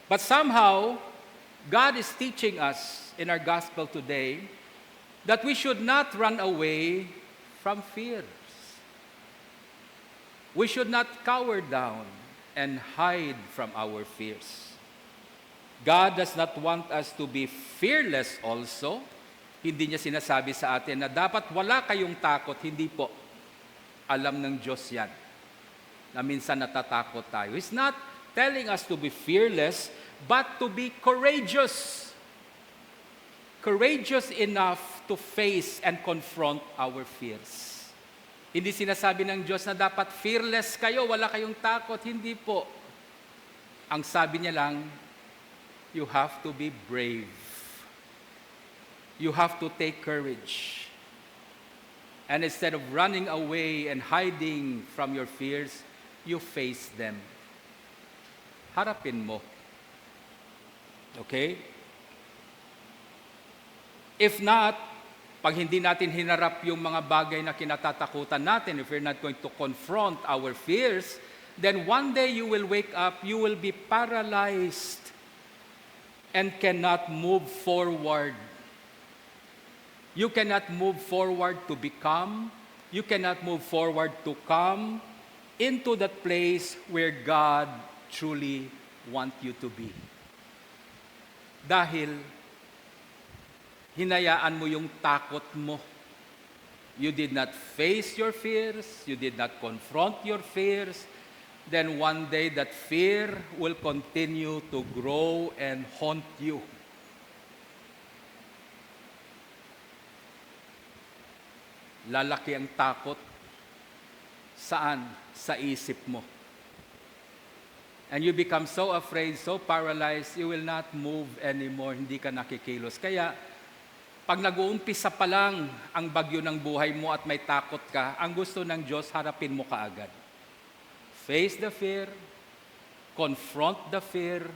But somehow, God is teaching us in our gospel today that we should not run away from fears. We should not cower down and hide from our fears. God does not want us to be fearless also. Hindi niya sinasabi sa atin na dapat wala kayong takot. Hindi po. Alam ng Diyos yan. Na minsan natatakot tayo. He's not telling us to be fearless, but to be courageous. Courageous enough to face and confront our fears. Hindi sinasabi ng Diyos na dapat fearless kayo, wala kayong takot. Hindi po. Ang sabi niya lang, you have to be brave. You have to take courage. And instead of running away and hiding from your fears, you face them. Harapin mo. Okay? If not, pag hindi natin hinarap yung mga bagay na kinatatakutan natin, if we're not going to confront our fears, then one day you will wake up, you will be paralyzed and cannot move forward. You cannot move forward to become, you cannot move forward to come into that place where God truly wants you to be. Dahil hinayaan mo yung takot mo. You did not face your fears, you did not confront your fears, then one day that fear will continue to grow and haunt you. Lalaki ang takot. Saan? Sa isip mo. And you become so afraid, so paralyzed, you will not move anymore. Hindi ka nakikilos. Kaya, pag nag-uumpisa pa lang ang bagyo ng buhay mo at may takot ka, ang gusto ng Diyos, harapin mo kaagad. Face the fear, confront the fear,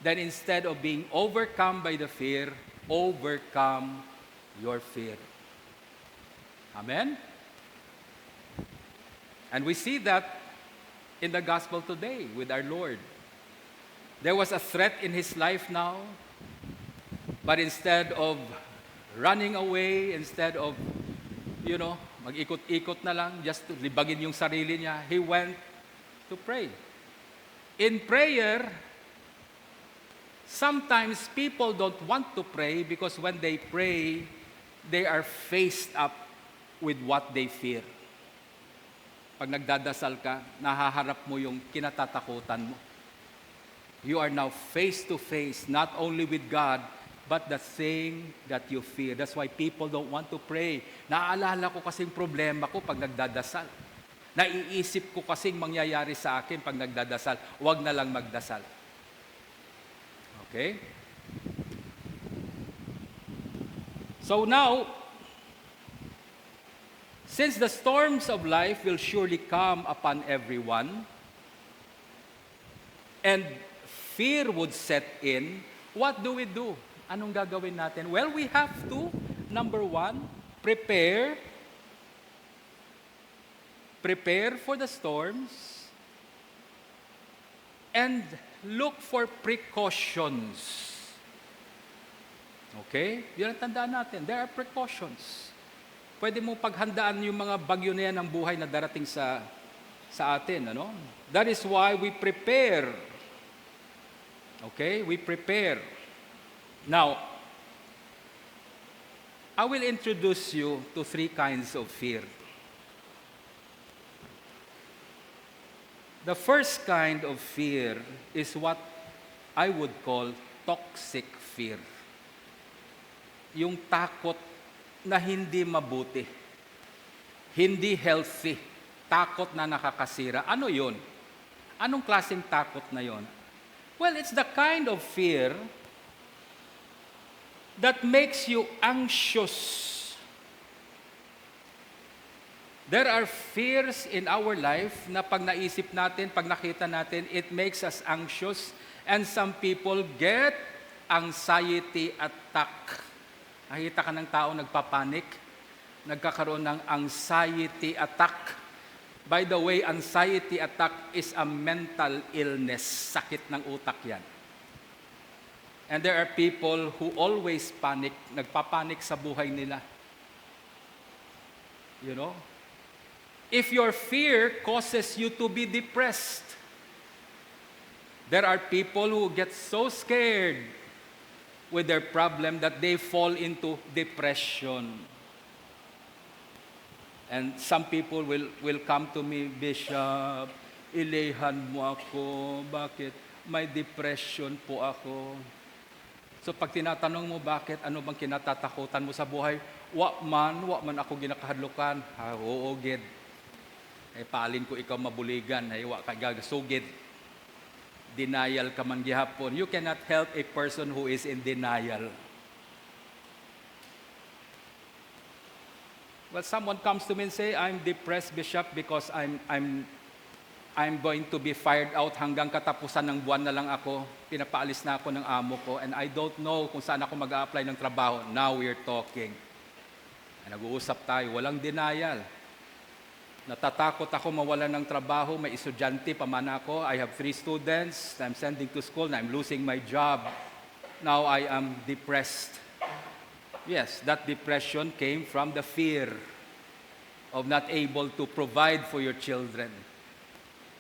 then instead of being overcome by the fear, overcome your fear. Amen? And we see that in the gospel today with our Lord. There was a threat in his life now, but instead of running away, instead of, mag-ikot-ikot na lang, just to libagin yung sarili niya, he went to pray. In prayer, sometimes people don't want to pray because when they pray, they are faced up with what they fear. Pag nagdadasal ka, nahaharap mo yung kinatatakutan mo. You are now face to face, not only with God, but the thing that you fear. That's why people don't want to pray. Naaalala ko kasing problema ko pag nagdadasal. Naiisip ko kasing mangyayari sa akin pag nagdadasal. Huwag na lang magdasal. Okay? So now, since the storms of life will surely come upon everyone, and fear would set in, what do we do? Anong gagawin natin? Well, we have to, number one, prepare for the storms, and look for precautions. Okay? Yun ang tandaan natin. There are precautions. Pwede mo paghandaan yung mga bagyo na yan ng buhay na darating sa atin. Ano? That is why we prepare. Okay? We prepare. Now, I will introduce you to three kinds of fear. The first kind of fear is what I would call toxic fear. Yung takot na hindi mabuti, hindi healthy, takot na nakakasira. Ano yun? Anong klaseng takot na yun? Well, it's the kind of fear that makes you anxious. There are fears in our life na pag naisip natin, pag nakita natin, it makes us anxious, and some people get anxiety attack. Nakita ka ng tao nagpapanik, nagkakaroon ng anxiety attack. By the way, anxiety attack is a mental illness. Sakit ng utak yan. And there are people who always panic, nagpapanik sa buhay nila. You know? If your fear causes you to be depressed, there are people who get so scared with their problem that they fall into depression. And some people will come to me, Bishop, ilehan mo ako. Bakit? May depression po ako. So pag tinatanong mo bakit, ano bang kinatatakutan mo sa buhay? Wa man ako ginakahadlukan. Oo, gid. Ay paalin ko ikaw mabuligan, ay wa ka gagasugid. Denial ka man gihapon. You cannot help a person who is in denial. Well, someone comes to me and say, I'm depressed, Bishop, because I'm going to be fired out hanggang katapusan ng buwan na lang ako. Pinapaalis na ako ng amo ko and I don't know kung saan ako mag-a-apply ng trabaho. Now we're talking. Nag-uusap tayo, walang denial. Natatakot ako mawalan ng trabaho, may estudyante pa man ako. I have 3 students, I'm sending to school, and I'm losing my job. Now I am depressed. Yes, that depression came from the fear of not able to provide for your children.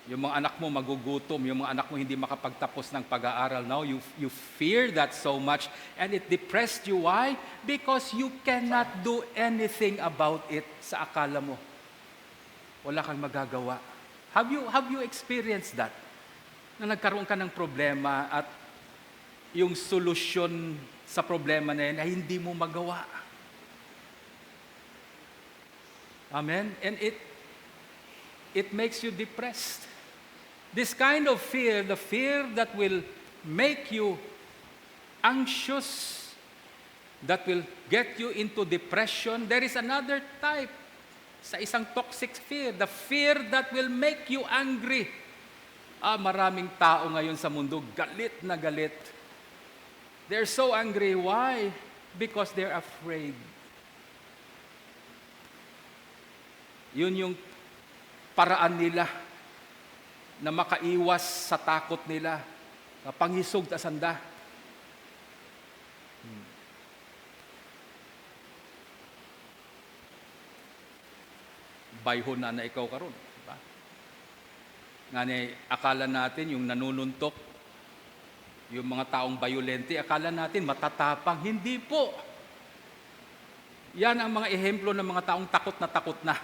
Yung mga anak mo magugutom, yung mga anak mo hindi makapagtapos ng pag-aaral. Now, you fear that so much and it depressed you. Why? Because you cannot do anything about it sa akala mo. Wala kang magagawa. Have you experienced that? Na nagkaroon ka ng problema at yung solusyon sa problema na yun ay hindi mo magawa. Amen? And it makes you depressed. This kind of fear, the fear that will make you anxious, that will get you into depression, there is another type sa isang toxic fear, the fear that will make you angry. Maraming tao ngayon sa mundo, galit na galit. They're so angry. Why? Because they're afraid. Yun yung paraan nila na makaiwas sa takot nila. Panghisog ta sanda. Bayhon na ikaw karon, diba? Ngani akala natin yung nanununtok, yung mga taong bayolente, akala natin matatapang. Hindi po. Yan ang mga ehemplo ng mga taong takot na.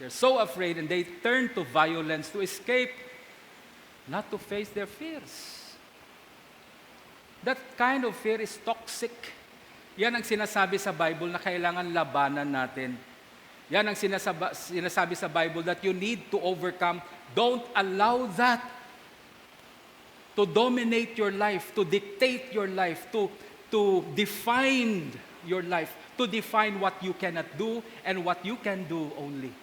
They're so afraid and they turn to violence to escape, not to face their fears. That kind of fear is toxic. Yan ang sinasabi sa Bible na kailangan labanan natin. Yan ang sinasabi sa Bible that you need to overcome. Don't allow that to dominate your life, to dictate your life, to define your life, to define what you cannot do and what you can do only.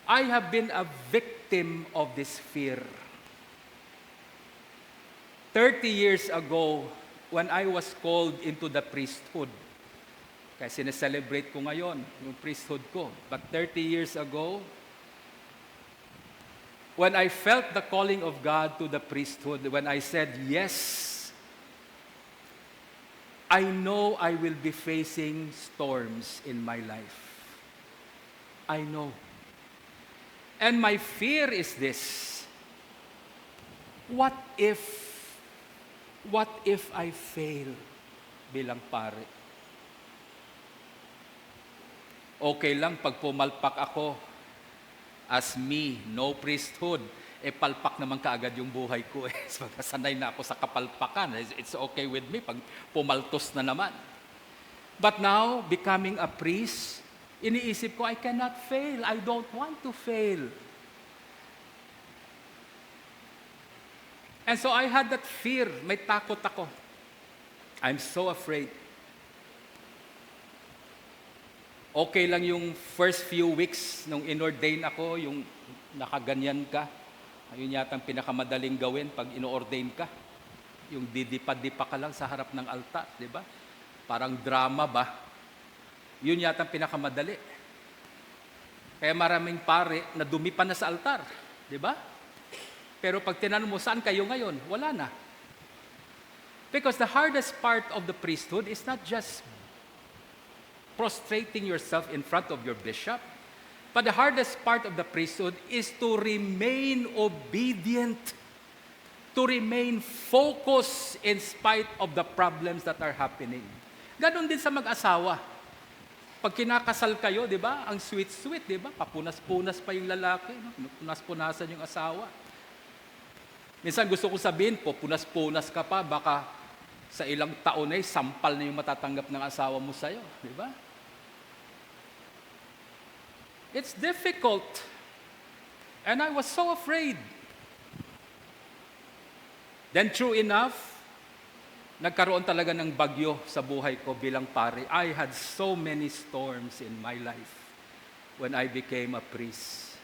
I have been a victim of this fear. 30 years ago, when I was called into the priesthood, kaya sineselebrate ko ngayon yung priesthood ko. But 30 years ago, when I felt the calling of God to the priesthood, when I said yes, I know I will be facing storms in my life. I know. And my fear is this. What if I fail bilang pare? Okay lang pag pumalpak ako as me, no priesthood. Palpak naman kaagad yung buhay ko. Sanay na ako sa kapalpakan. It's okay with me pag pumaltos na naman. But now, becoming a priest, iniisip ko, I cannot fail. I don't want to fail. And so I had that fear. May takot ako. I'm so afraid. Okay lang yung first few weeks nung inordain ako, yung nakaganyan ka. Ayun yatang pinakamadaling gawin pag ino-ordain ka. Yung didipa-dipa ka lang sa harap ng altar, di ba? Parang drama ba? Yun yatang pinakamadali. Kaya maraming pare na dumipa na sa altar, di ba? Pero pag tinanong mo, saan kayo ngayon? Wala na. Because the hardest part of the priesthood is not just prostrating yourself in front of your bishop, but the hardest part of the priesthood is to remain obedient, to remain focused in spite of the problems that are happening. Ganon din sa mag-asawa. Pag kinakasal kayo, di ba, ang sweet-sweet, di ba, papunas-punas pa yung lalaki, no? Punas-punasan yung asawa. Minsan gusto ko sabihin, punas-punas ka pa, baka sa ilang taon ay sampal na yung matatanggap ng asawa mo sa'yo, di ba? It's difficult. And I was so afraid. Then true enough, nagkaroon talaga ng bagyo sa buhay ko bilang pare. I had so many storms in my life when I became a priest.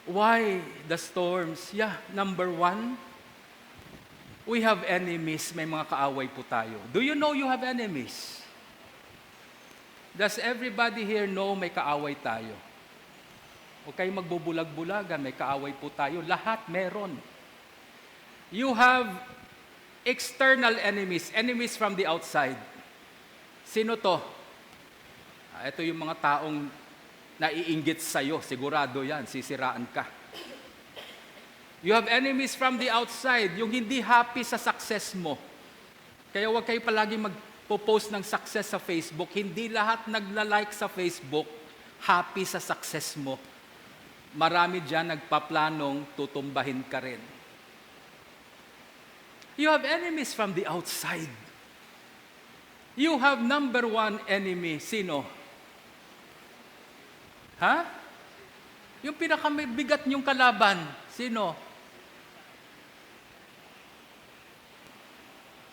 Why the storms? Yeah, number one, we have enemies. May mga kaaway po tayo. Do you know you have enemies? Does everybody here know may kaaway tayo? Huwag kayong magbubulag-bulagan, may kaaway po tayo. Lahat meron. You have external enemies, enemies from the outside. Sino to? Ito yung mga taong naiinggit sa'yo, sigurado yan, sisiraan ka. You have enemies from the outside, yung hindi happy sa success mo. Kaya huwag kayo palagi magpo-post ng success sa Facebook. Hindi lahat nagla-like sa Facebook, happy sa success mo. Marami dyan nagpaplanong tutumbahin ka rin. You have enemies from the outside. You have number one enemy, sino? Ha? Yung pinakamabigat niyong kalaban, sino?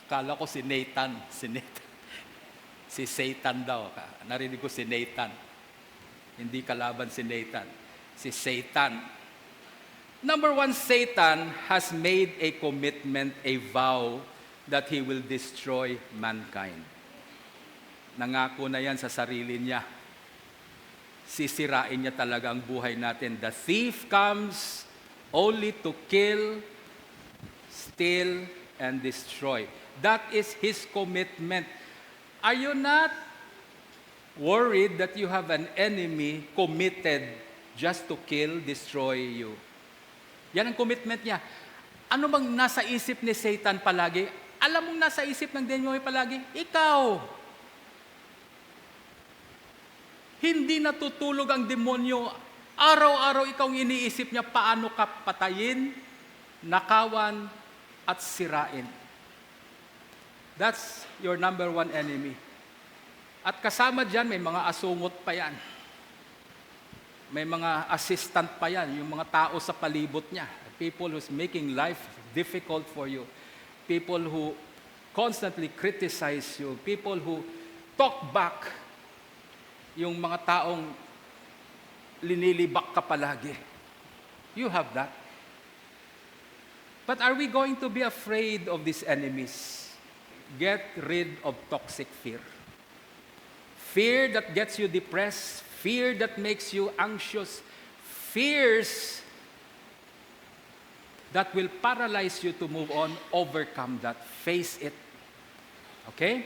Kala ko si Nathan. Si Satan daw. Narinig ko si Nathan. Hindi kalaban si Nathan. Si Satan. Number one, Satan has made a commitment, a vow, that he will destroy mankind. Nangako na yan sa sarili niya. Sisirain niya talaga ang buhay natin. The thief comes only to kill, steal, and destroy. That is his commitment. Are you not worried that you have an enemy committed just to kill, destroy you? Yan ang commitment niya. Ano bang nasa isip ni Satan palagi? Alam mong nasa isip ng demonyo palagi? Ikaw. Hindi natutulog ang demonyo. Araw-araw ikaw ang iniisip niya paano ka patayin, nakawan, at sirain. That's your number one enemy. At kasama dyan, may mga asungot pa yan. May mga assistant pa yan, yung mga tao sa palibot niya. People who's making life difficult for you. People who constantly criticize you. People who talk back. Yung mga taong linilibak ka palagi. You have that. But are we going to be afraid of these enemies? Get rid of toxic fear. Fear that gets you depressed. Fear that makes you anxious. Fears that will paralyze you to move on. Overcome that. Face it. Okay?